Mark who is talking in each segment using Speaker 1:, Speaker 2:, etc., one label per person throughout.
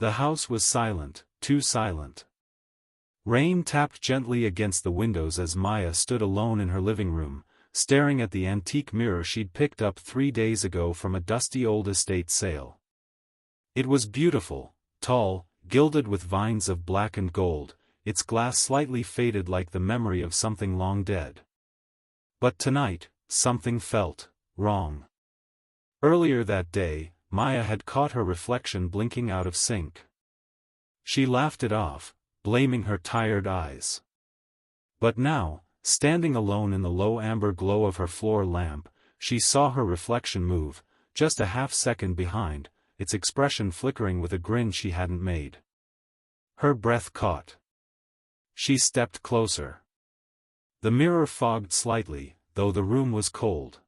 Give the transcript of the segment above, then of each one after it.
Speaker 1: The house was silent, too silent. Rain tapped gently against the windows as Maya stood alone in her living room, staring at the antique mirror she'd picked up 3 days ago from a dusty old estate sale. It was beautiful, tall, gilded with vines of black and gold, its glass slightly faded like the memory of something long dead. But tonight, something felt wrong. Earlier that day, Maya had caught her reflection blinking out of sync. She laughed it off, blaming her tired eyes. But now, standing alone in the low amber glow of her floor lamp, she saw her reflection move, just a half-second behind, its expression flickering with a grin she hadn't made. Her breath caught. She stepped closer. The mirror fogged slightly, though the room was cold.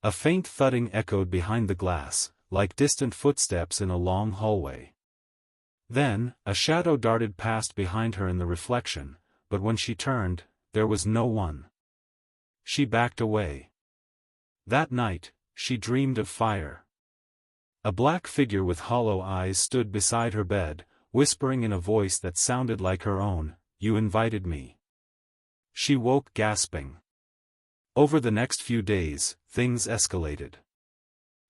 Speaker 1: A faint thudding echoed behind the glass, like distant footsteps in a long hallway. Then, a shadow darted past behind her in the reflection, but when she turned, there was no one. She backed away. That night, she dreamed of fire. A black figure with hollow eyes stood beside her bed, whispering in a voice that sounded like her own, "You invited me." She woke gasping. Over the next few days, things escalated.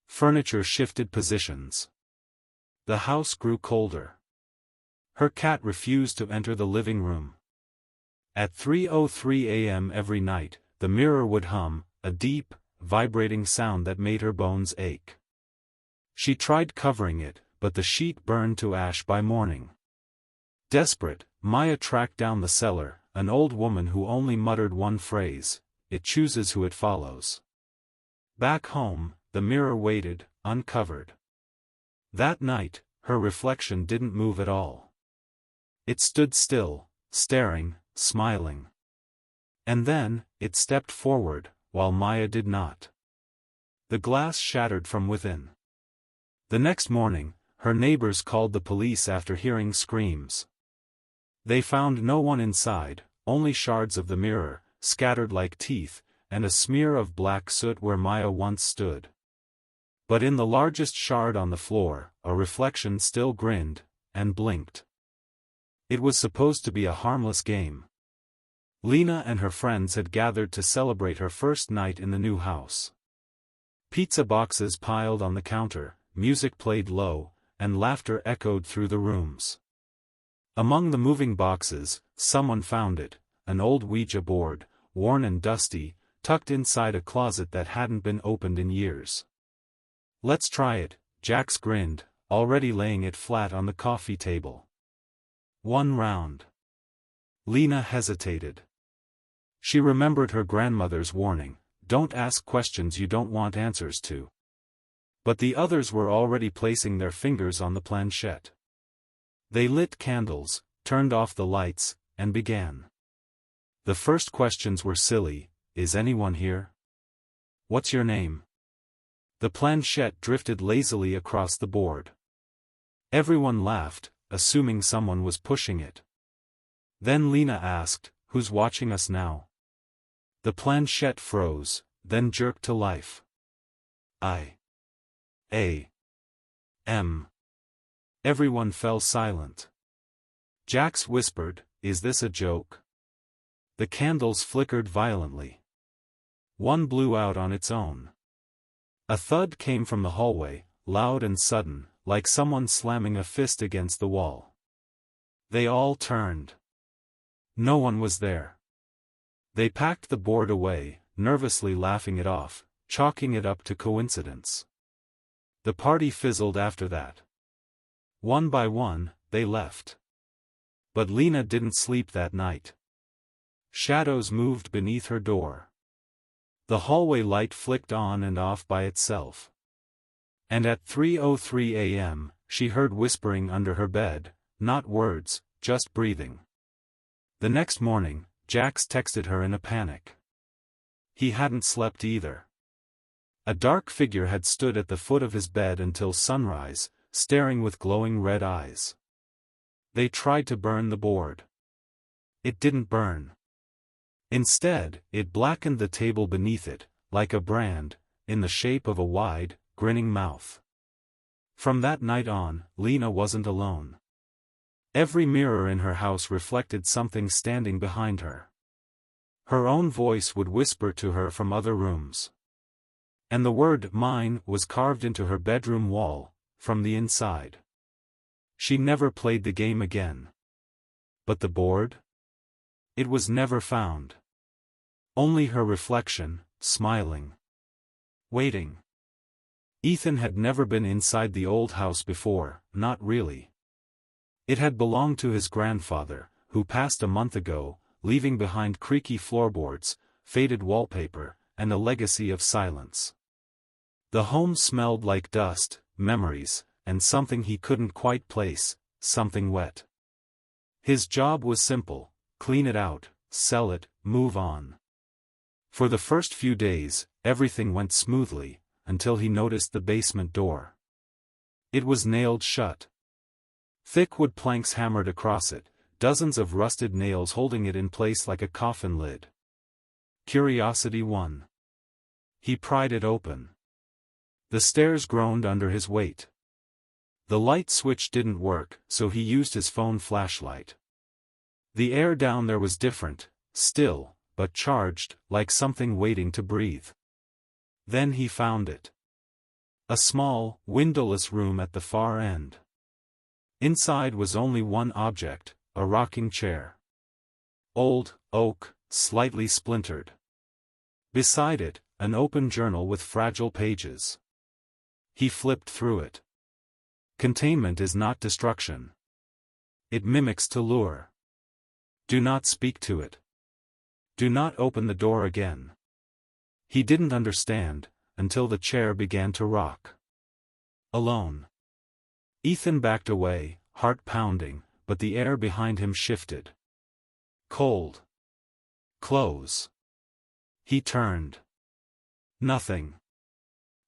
Speaker 1: Furniture shifted positions. The house grew colder. Her cat refused to enter the living room. At 3:03 a.m. every night, the mirror would hum, a deep, vibrating sound that made her bones ache. She tried covering it, but the sheet burned to ash by morning. Desperate, Maya tracked down the seller, an old woman who only muttered one phrase, "It chooses who it follows." Back home, the mirror waited, uncovered. That night, her reflection didn't move at all. It stood still, staring, smiling. And then, it stepped forward, while Maya did not. The glass shattered from within. The next morning, her neighbors called the police after hearing screams. They found no one inside, only shards of the mirror, scattered like teeth, and a smear of black soot where Maya once stood. But in the largest shard on the floor, a reflection still grinned, and blinked. It was supposed to be a harmless game. Lena and her friends had gathered to celebrate her first night in the new house. Pizza boxes piled on the counter, music played low, and laughter echoed through the rooms. Among the moving boxes, someone found it, an old Ouija board, worn and dusty, tucked inside a closet that hadn't been opened in years. "Let's try it," Jax grinned, already laying it flat on the coffee table. "One round." Lena hesitated. She remembered her grandmother's warning, "Don't ask questions you don't want answers to." But the others were already placing their fingers on the planchette. They lit candles, turned off the lights, and began. The first questions were silly. "Is anyone here? What's your name?" The planchette drifted lazily across the board. Everyone laughed, assuming someone was pushing it. Then Lena asked, "Who's watching us now?" The planchette froze, then jerked to life. I-A-M. Everyone fell silent. Jax whispered, "Is this a joke?" The candles flickered violently. One blew out on its own. A thud came from the hallway, loud and sudden, like someone slamming a fist against the wall. They all turned. No one was there. They packed the board away, nervously laughing it off, chalking it up to coincidence. The party fizzled after that. One by one, they left. But Lena didn't sleep that night. Shadows moved beneath her door. The hallway light flicked on and off by itself. And at 3:03 a.m., she heard whispering under her bed, not words, just breathing. The next morning, Jax texted her in a panic. He hadn't slept either. A dark figure had stood at the foot of his bed until sunrise, staring with glowing red eyes. They tried to burn the board. It didn't burn. Instead, it blackened the table beneath it, like a brand, in the shape of a wide, grinning mouth. From that night on, Lena wasn't alone. Every mirror in her house reflected something standing behind her. Her own voice would whisper to her from other rooms. And the word "mine" was carved into her bedroom wall, from the inside. She never played the game again. But the board? It was never found. Only her reflection, smiling. Waiting. Ethan had never been inside the old house before, not really. It had belonged to his grandfather, who passed a month ago, leaving behind creaky floorboards, faded wallpaper, and a legacy of silence. The home smelled like dust, memories, and something he couldn't quite place, something wet. His job was simple: clean it out, sell it, move on. For the first few days, everything went smoothly, until he noticed the basement door. It was nailed shut. Thick wood planks hammered across it, dozens of rusted nails holding it in place like a coffin lid. Curiosity won. He pried it open. The stairs groaned under his weight. The light switch didn't work, so he used his phone flashlight. The air down there was different, still, but charged, like something waiting to breathe. Then he found it. A small, windowless room at the far end. Inside was only one object, a rocking chair. Old, oak, slightly splintered. Beside it, an open journal with fragile pages. He flipped through it. Containment is not destruction. It mimics to lure. Do not speak to it. Do not open the door again. He didn't understand, until the chair began to rock. Alone. Ethan backed away, heart pounding, but the air behind him shifted. Cold. Close. He turned. Nothing.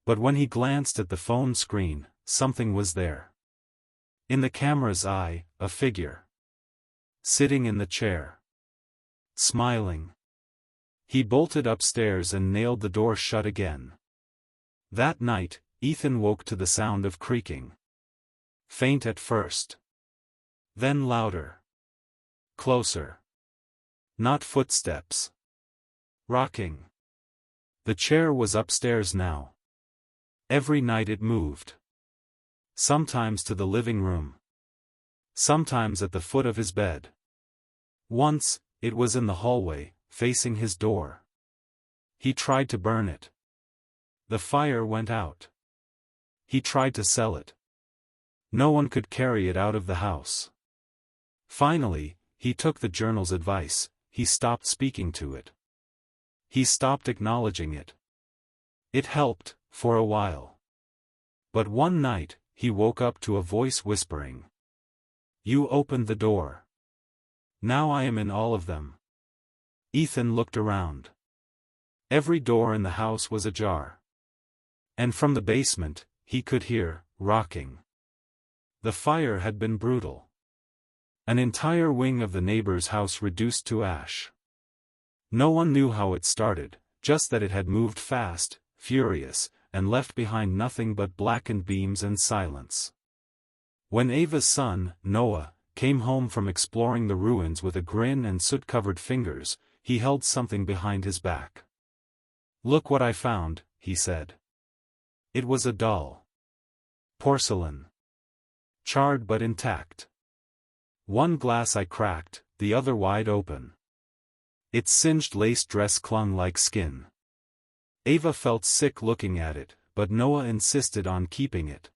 Speaker 1: But when he glanced at the phone screen, something was there. In the camera's eye, a figure. Sitting in the chair. Smiling. He bolted upstairs and nailed the door shut again. That night, Ethan woke to the sound of creaking. Faint at first. Then louder. Closer. Not footsteps. Rocking. The chair was upstairs now. Every night it moved. Sometimes to the living room. Sometimes at the foot of his bed. Once, it was in the hallway, facing his door. He tried to burn it. The fire went out. He tried to sell it. No one could carry it out of the house. Finally, he took the journal's advice. He stopped speaking to it. He stopped acknowledging it. It helped, for a while. But one night, he woke up to a voice whispering. You opened the door. Now I am in all of them. Ethan looked around. Every door in the house was ajar. And from the basement, he could hear, rocking. The fire had been brutal. An entire wing of the neighbor's house reduced to ash. No one knew how it started, just that it had moved fast, furious, and left behind nothing but blackened beams and silence. When Ava's son, Noah, came home from exploring the ruins with a grin and soot-covered fingers, he held something behind his back. Look what I found, he said. It was a doll. Porcelain. Charred but intact. One glass eye cracked, the other wide open. Its singed lace dress clung like skin. Ava felt sick looking at it, but Noah insisted on keeping it.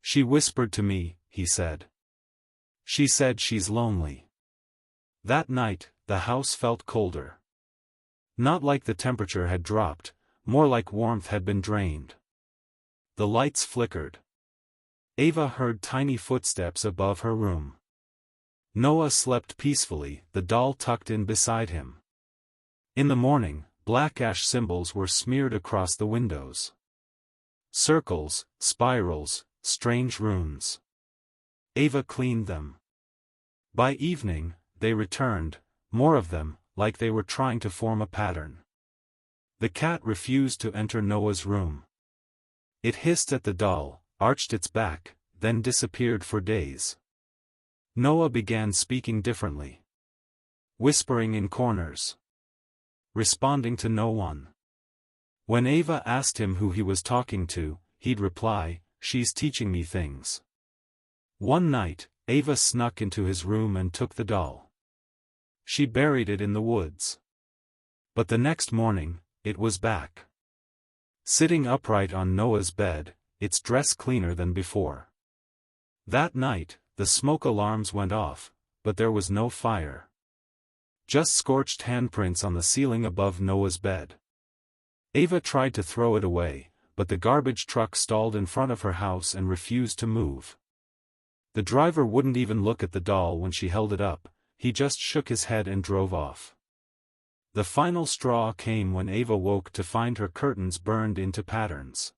Speaker 1: She whispered to me, he said. She said she's lonely. That night, the house felt colder. Not like the temperature had dropped, more like warmth had been drained. The lights flickered. Ava heard tiny footsteps above her room. Noah slept peacefully, the doll tucked in beside him. In the morning, black ash symbols were smeared across the windows. Circles, spirals, strange runes. Ava cleaned them. By evening, they returned, more of them, like they were trying to form a pattern. The cat refused to enter Noah's room. It hissed at the doll, arched its back, then disappeared for days. Noah began speaking differently. Whispering in corners. Responding to no one. When Ava asked him who he was talking to, he'd reply, "She's teaching me things." One night, Ava snuck into his room and took the doll. She buried it in the woods. But the next morning, it was back. Sitting upright on Noah's bed, its dress cleaner than before. That night, the smoke alarms went off, but there was no fire. Just scorched handprints on the ceiling above Noah's bed. Ava tried to throw it away, but the garbage truck stalled in front of her house and refused to move. The driver wouldn't even look at the doll when she held it up, he just shook his head and drove off. The final straw came when Ava woke to find her curtains burned into patterns.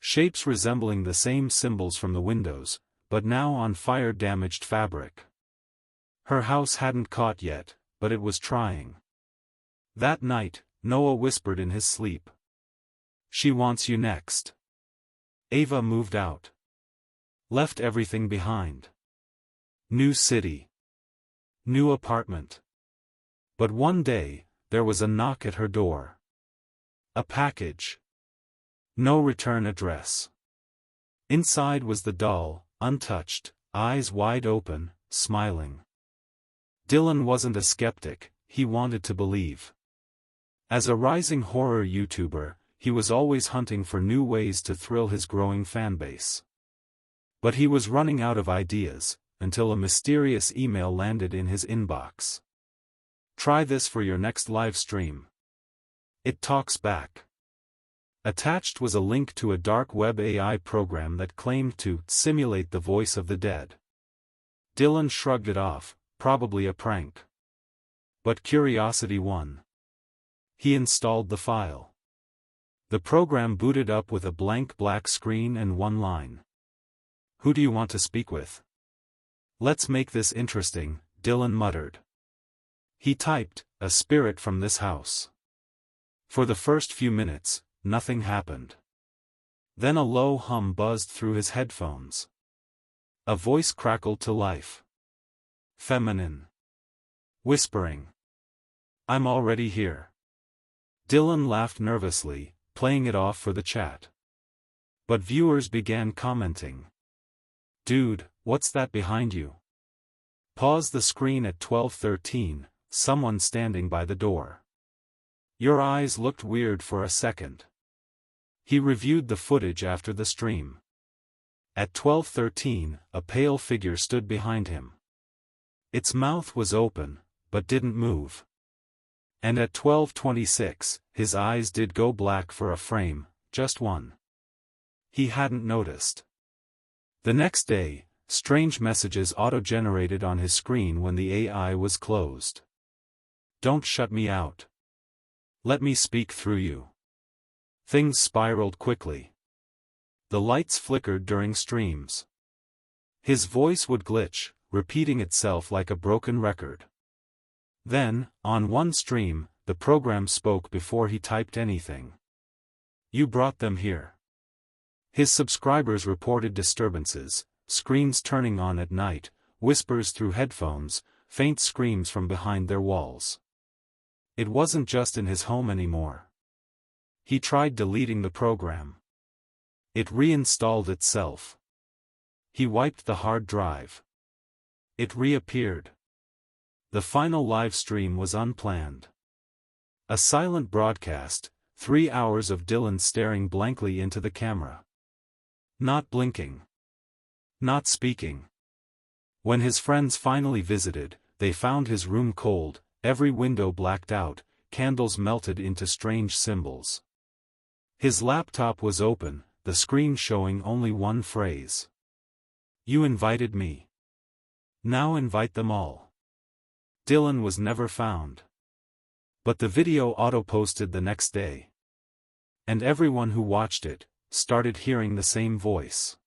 Speaker 1: Shapes resembling the same symbols from the windows, but now on fire-damaged fabric. Her house hadn't caught yet, but it was trying. That night, Noah whispered in his sleep. "She wants you next." Ava moved out. Left everything behind. New city. New apartment. But one day, there was a knock at her door. A package. No return address. Inside was the doll, untouched, eyes wide open, smiling. Dylan wasn't a skeptic, he wanted to believe. As a rising horror YouTuber, he was always hunting for new ways to thrill his growing fanbase. But he was running out of ideas, until a mysterious email landed in his inbox. "Try this for your next live stream. It talks back." Attached was a link to a dark web AI program that claimed to simulate the voice of the dead. Dylan shrugged it off, probably a prank. But curiosity won. He installed the file. The program booted up with a blank black screen and one line. "Who do you want to speak with?" "Let's make this interesting," Dylan muttered. He typed, "A spirit from this house." For the first few minutes, nothing happened. Then a low hum buzzed through his headphones. A voice crackled to life. Feminine. Whispering. "I'm already here." Dylan laughed nervously, playing it off for the chat. But viewers began commenting. "Dude, what's that behind you?" Pause the screen at 12:13, someone standing by the door. "Your eyes looked weird for a second." He reviewed the footage after the stream. At 12:13, a pale figure stood behind him. Its mouth was open, but didn't move. And at 12:26, his eyes did go black for a frame, just one. He hadn't noticed. The next day, strange messages auto-generated on his screen when the AI was closed. "Don't shut me out. Let me speak through you." Things spiraled quickly. The lights flickered during streams. His voice would glitch, repeating itself like a broken record. Then, on one stream, the program spoke before he typed anything. "You brought them here." His subscribers reported disturbances, screens turning on at night, whispers through headphones, faint screams from behind their walls. It wasn't just in his home anymore. He tried deleting the program. It reinstalled itself. He wiped the hard drive. It reappeared. The final live stream was unplanned. A silent broadcast, 3 hours of Dylan staring blankly into the camera. Not blinking. Not speaking. When his friends finally visited, they found his room cold, every window blacked out, candles melted into strange symbols. His laptop was open, the screen showing only one phrase. "You invited me. Now invite them all." Dylan was never found. But the video auto-posted the next day. And everyone who watched it started hearing the same voice.